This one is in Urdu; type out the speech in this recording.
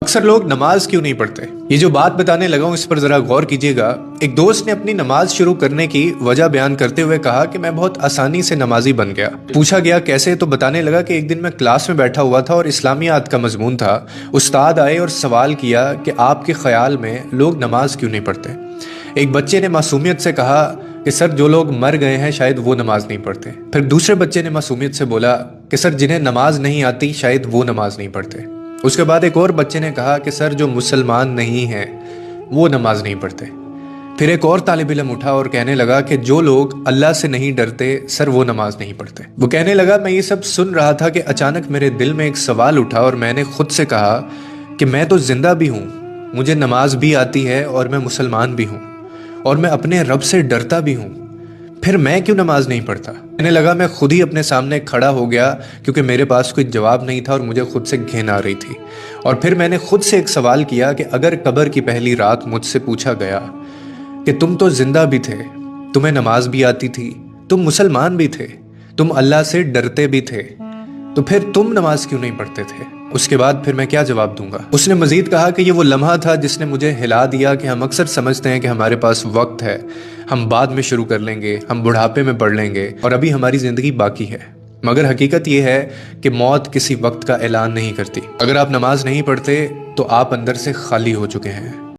اکثر لوگ نماز کیوں نہیں پڑھتے؟ یہ جو بات بتانے لگا ہوں اس پر ذرا غور کیجیے گا۔ ایک دوست نے اپنی نماز شروع کرنے کی وجہ بیان کرتے ہوئے کہا کہ میں بہت آسانی سے نمازی بن گیا۔ پوچھا گیا کیسے، تو بتانے لگا کہ ایک دن میں کلاس میں بیٹھا ہوا تھا اور اسلامیات کا مضمون تھا۔ استاد آئے اور سوال کیا کہ آپ کے خیال میں لوگ نماز کیوں نہیں پڑھتے؟ ایک بچے نے معصومیت سے کہا کہ سر جو لوگ مر گئے ہیں شاید وہ نماز نہیں پڑھتے۔ پھر دوسرے بچے نے معصومیت سے بولا کہ سر جنہیں نماز نہیں آتی شاید وہ نماز نہیں پڑھتے۔ اس کے بعد ایک اور بچے نے کہا کہ سر جو مسلمان نہیں ہیں وہ نماز نہیں پڑھتے۔ پھر ایک اور طالب علم اٹھا اور کہنے لگا کہ جو لوگ اللہ سے نہیں ڈرتے سر وہ نماز نہیں پڑھتے۔ وہ کہنے لگا میں یہ سب سن رہا تھا کہ اچانک میرے دل میں ایک سوال اٹھا اور میں نے خود سے کہا کہ میں تو زندہ بھی ہوں، مجھے نماز بھی آتی ہے اور میں مسلمان بھی ہوں اور میں اپنے رب سے ڈرتا بھی ہوں، پھر میں کیوں نماز نہیں پڑھتا؟ کہنے لگا میں خود ہی اپنے سامنے کھڑا ہو گیا کیونکہ میرے پاس کوئی جواب نہیں تھا اور مجھے خود سے گھن آ رہی تھی، اور پھر میں نے خود سے ایک سوال کیا کہ اگر قبر کی پہلی رات مجھ سے پوچھا گیا کہ تم تو زندہ بھی تھے، تمہیں نماز بھی آتی تھی، تم مسلمان بھی تھے، تم اللہ سے ڈرتے بھی تھے، تو پھر تم نماز کیوں نہیں پڑھتے تھے؟ اس کے بعد پھر میں کیا جواب دوں گا؟ اس نے مزید کہا کہ یہ وہ لمحہ تھا جس نے مجھے ہلا دیا کہ ہم اکثر سمجھتے ہیں کہ ہمارے پاس وقت ہے، ہم بعد میں شروع کر لیں گے، ہم بڑھاپے میں پڑھ لیں گے اور ابھی ہماری زندگی باقی ہے، مگر حقیقت یہ ہے کہ موت کسی وقت کا اعلان نہیں کرتی۔ اگر آپ نماز نہیں پڑھتے تو آپ اندر سے خالی ہو چکے ہیں۔